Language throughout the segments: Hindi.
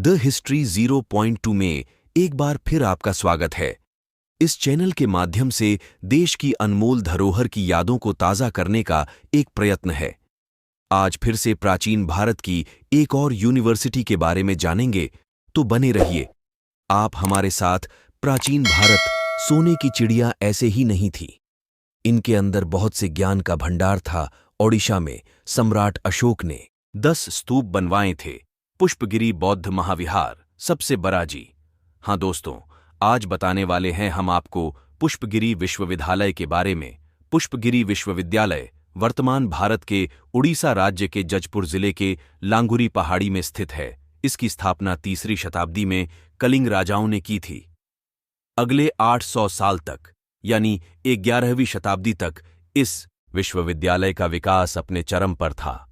द हिस्ट्री 0.2 में एक बार फिर आपका स्वागत है। इस चैनल के माध्यम से देश की अनमोल धरोहर की यादों को ताज़ा करने का एक प्रयत्न है। आज फिर से प्राचीन भारत की एक और यूनिवर्सिटी के बारे में जानेंगे, तो बने रहिए आप हमारे साथ। प्राचीन भारत सोने की चिड़िया ऐसे ही नहीं थी। इनके अंदर बहुत से ज्ञान का भंडार था। ओडिशा में सम्राट अशोक ने 10 स्तूप बनवाए थे। पुष्पगिरी बौद्ध महाविहार सबसे बड़ा जी। हाँ दोस्तों, आज बताने वाले हैं हम आपको पुष्पगिरी विश्वविद्यालय के बारे में। पुष्पगिरी विश्वविद्यालय वर्तमान भारत के उड़ीसा राज्य के जजपुर जिले के लांगुरी पहाड़ी में स्थित है। इसकी स्थापना 3री शताब्दी में कलिंग राजाओं ने की थी। अगले 800 साल तक यानी 11वीं शताब्दी तक इस विश्वविद्यालय का विकास अपने चरम पर था।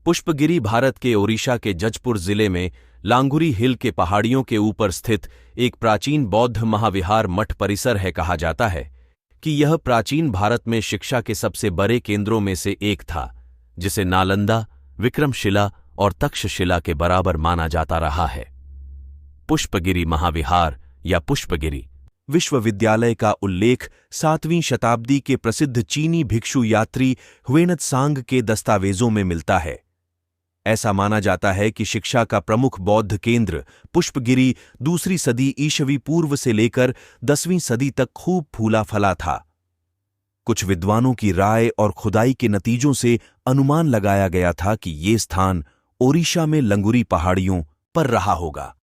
पुष्पगिरी भारत के ओडिशा के जजपुर जिले में लांगुरी हिल के पहाड़ियों के ऊपर स्थित एक प्राचीन बौद्ध महाविहार मठ परिसर है। कहा जाता है कि यह प्राचीन भारत में शिक्षा के सबसे बड़े केंद्रों में से एक था, जिसे नालंदा, विक्रमशिला और तक्षशिला के बराबर माना जाता रहा है। पुष्पगिरी महाविहार या पुष्पगिरी विश्वविद्यालय का उल्लेख 7वीं शताब्दी के प्रसिद्ध चीनी भिक्षु यात्री ह्वेनत्सांग के दस्तावेजों में मिलता है। ऐसा माना जाता है कि शिक्षा का प्रमुख बौद्ध केंद्र पुष्पगिरी 2री सदी ईसवी पूर्व से लेकर 10वीं सदी तक खूब फूला फला था। कुछ विद्वानों की राय और खुदाई के नतीजों से अनुमान लगाया गया था कि ये स्थान ओडिशा में लंगुरी पहाड़ियों पर रहा होगा।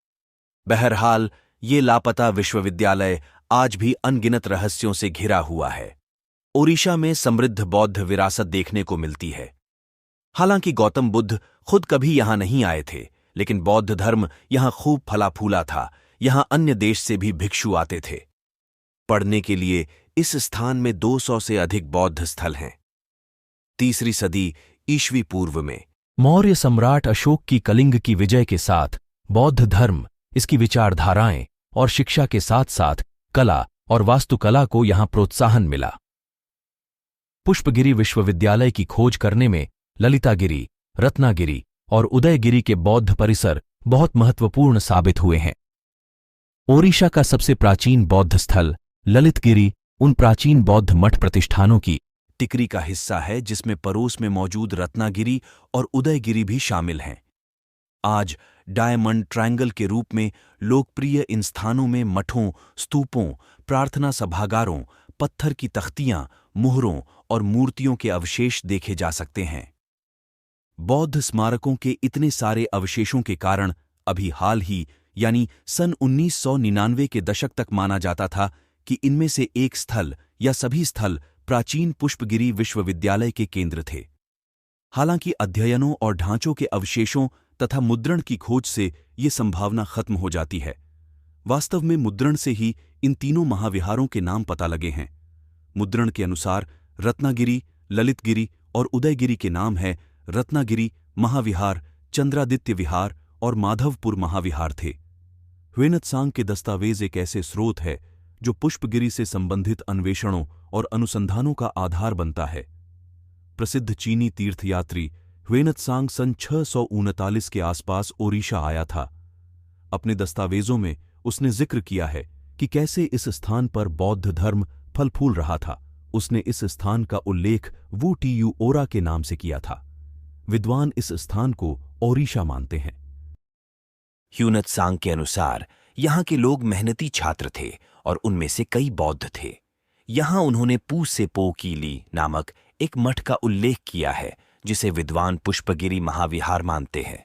बहरहाल ये लापता विश्वविद्यालय आज भी अनगिनत रहस्यों से घिरा हुआ है। ओडिशा में समृद्ध बौद्ध विरासत देखने को मिलती है। हालांकि गौतम बुद्ध खुद कभी यहां नहीं आए थे, लेकिन बौद्ध धर्म यहां खूब फला फूला था। यहां अन्य देश से भी भिक्षु आते थे। पढ़ने के लिए इस स्थान में 200 से अधिक बौद्ध स्थल हैं। 3री सदी ईसवी पूर्व में मौर्य सम्राट अशोक की कलिंग की विजय के साथ बौद्ध धर्म, इसकी विचारधाराएं और शिक्षा के साथ साथ कला और वास्तुकला को यहां प्रोत्साहन मिला। पुष्पगिरी विश्वविद्यालय की खोज करने में ललितागिरी, रत्नागिरी और उदयगिरी के बौद्ध परिसर बहुत महत्वपूर्ण साबित हुए हैं। ओडिशा का सबसे प्राचीन बौद्ध स्थल ललितगिरी उन प्राचीन बौद्ध मठ प्रतिष्ठानों की टिकरी का हिस्सा है, जिसमें पड़ोस में मौजूद रत्नागिरी और उदयगिरी भी शामिल हैं। आज डायमंड ट्रायंगल के रूप में लोकप्रिय इन स्थानों में मठों, स्तूपों, प्रार्थना सभागारों, पत्थर की तख्तियां, मुहरों और मूर्तियों के अवशेष देखे जा सकते हैं। बौद्ध स्मारकों के इतने सारे अवशेषों के कारण अभी हाल ही यानी सन 1999 के दशक तक माना जाता था कि इनमें से एक स्थल या सभी स्थल प्राचीन पुष्पगिरी विश्वविद्यालय के केंद्र थे। हालांकि अध्ययनों और ढांचों के अवशेषों तथा मुद्रण की खोज से ये संभावना खत्म हो जाती है। वास्तव में मुद्रण से ही इन तीनों महाविहारों के नाम पता लगे हैं। मुद्रण के अनुसार रत्नागिरी, ललितगिरी और उदयगिरी के नाम है रत्नागिरी महाविहार, चंद्रादित्य विहार और माधवपुर महाविहार थे। ह्वेनत्सांग के दस्तावेज एक ऐसे स्रोत है जो पुष्पगिरी से संबंधित अन्वेषणों और अनुसंधानों का आधार बनता है। प्रसिद्ध चीनी तीर्थयात्री ह्वेनत्सांग सन 639 के आसपास ओडिशा आया था। अपने दस्तावेजों में उसने जिक्र किया है कि कैसे इस स्थान पर बौद्ध धर्म फल फूल रहा था। उसने इस स्थान का उल्लेख वुटियु ओरा के नाम से किया था। विद्वान इस स्थान को ओडिशा मानते हैं। ह्वेनत्सांग के अनुसार यहाँ के लोग मेहनती छात्र थे और उनमें से कई बौद्ध थे। यहाँ उन्होंने पूसेपोकीली नामक एक मठ का उल्लेख किया है, जिसे विद्वान पुष्पगिरी महाविहार मानते हैं।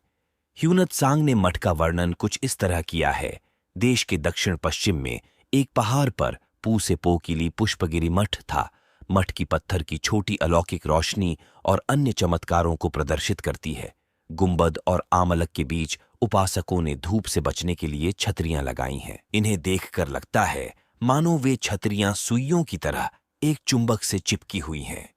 ह्वेनत्सांग ने मठ का वर्णन कुछ इस तरह किया है। देश के दक्षिण पश्चिम में एक पहाड़ पर पूसेपोकीली पुष्पगिरी मठ था। मठ की पत्थर की छोटी अलौकिक रोशनी और अन्य चमत्कारों को प्रदर्शित करती है। गुंबद और आमलक के बीच उपासकों ने धूप से बचने के लिए छतरियां लगाई हैं। इन्हें देखकर लगता है मानो वे छतरियां सुइयों की तरह एक चुंबक से चिपकी हुई हैं।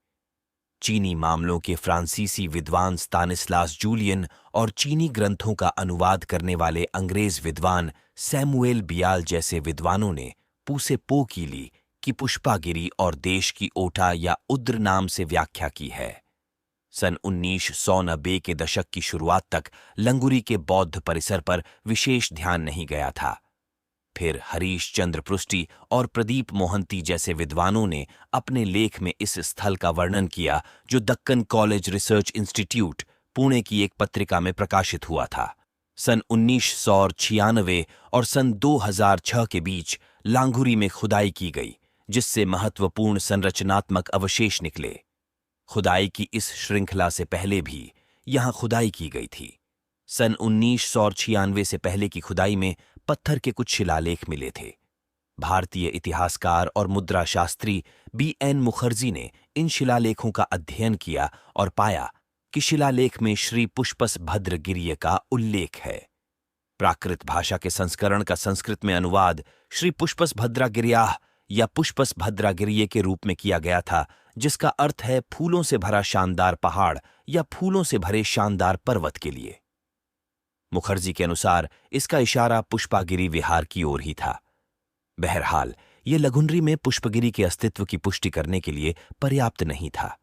चीनी मामलों के फ्रांसीसी विद्वान स्तानिस्लास जूलियन और चीनी ग्रंथों का अनुवाद करने वाले अंग्रेज विद्वान सैमुएल बियाल जैसे विद्वानों ने पूसेपोकीली की पुष्पागिरी और देश की ओटा या उद्र नाम से व्याख्या की है। सन 1990 के दशक की शुरुआत तक लंगुरी के बौद्ध परिसर पर विशेष ध्यान नहीं गया था। फिर हरीश चंद्र पृष्टि और प्रदीप मोहंती जैसे विद्वानों ने अपने लेख में इस स्थल का वर्णन किया, जो Deccan college research institute Pune की एक पत्रिका में प्रकाशित हुआ था। सन 1996 और सन 2006 के बीच लांगुरी में खुदाई की गई, जिससे महत्वपूर्ण संरचनात्मक अवशेष निकले। खुदाई की इस श्रृंखला से पहले भी यहां खुदाई की गई थी। सन 1996 से पहले की खुदाई में पत्थर के कुछ शिलालेख मिले थे। भारतीय इतिहासकार और मुद्रा शास्त्री B.N. मुखर्जी ने इन शिलालेखों का अध्ययन किया और पाया कि शिलालेख में श्री पुष्पस भद्र गिरिय का उल्लेख है। प्राकृत भाषा के संस्करण का संस्कृत में अनुवाद श्री पुष्पस भद्रागिरियाह या पुष्पस भद्रागिरिये के रूप में किया गया था, जिसका अर्थ है फूलों से भरा शानदार पहाड़ या फूलों से भरे शानदार पर्वत के लिए। मुखर्जी के अनुसार इसका इशारा पुष्पागिरी विहार की ओर ही था। बहरहाल ये लघुनरी में पुष्पगिरी के अस्तित्व की पुष्टि करने के लिए पर्याप्त नहीं था।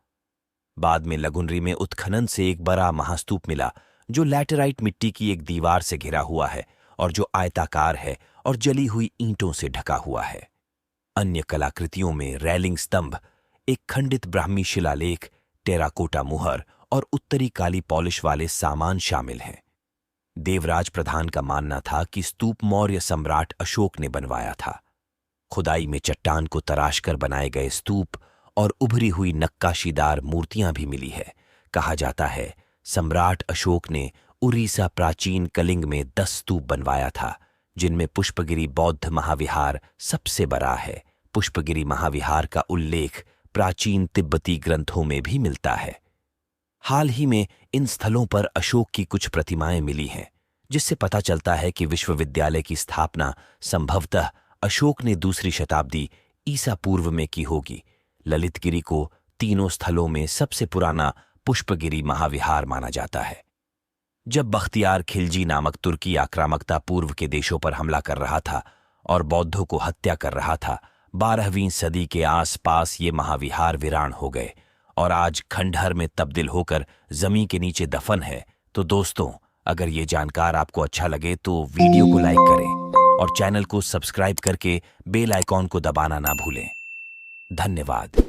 बाद में लघुनरी में उत्खनन से एक बड़ा महास्तूप मिला, जो लैटेराइट मिट्टी की एक दीवार से घिरा हुआ है और जो आयताकार है और जली हुई ईंटों से ढका हुआ है। अन्य कलाकृतियों में रैलिंग स्तंभ, एक खंडित ब्राह्मी शिलालेख, टेराकोटा मुहर और उत्तरी काली पॉलिश वाले सामान शामिल हैं। देवराज प्रधान का मानना था कि स्तूप मौर्य सम्राट अशोक ने बनवाया था। खुदाई में चट्टान को तराशकर बनाए गए स्तूप और उभरी हुई नक्काशीदार मूर्तियां भी मिली है। कहा जाता है सम्राट अशोक ने उड़ीसा प्राचीन कलिंग में 10 स्तूप बनवाया था, जिनमें पुष्पगिरी बौद्ध महाविहार सबसे बड़ा है। पुष्पगिरी महाविहार का उल्लेख प्राचीन तिब्बती ग्रंथों में भी मिलता है। हाल ही में इन स्थलों पर अशोक की कुछ प्रतिमाएं मिली हैं, जिससे पता चलता है कि विश्वविद्यालय की स्थापना संभवतः अशोक ने 2री शताब्दी ईसा पूर्व में की होगी। ललितगिरी को तीनों स्थलों में सबसे पुराना पुष्पगिरी महाविहार माना जाता है। जब बख्तियार खिलजी नामक तुर्की आक्रामकता पूर्व के देशों पर हमला कर रहा था और बौद्धों को हत्या कर रहा था, 12वीं सदी के आसपास ये महाविहार वीरान हो गए और आज खंडहर में तब्दील होकर जमीन के नीचे दफन है। तो दोस्तों, अगर ये जानकार आपको अच्छा लगे तो वीडियो को लाइक करें और चैनल को सब्सक्राइब करके बेल आइकॉन को दबाना ना भूलें। धन्यवाद।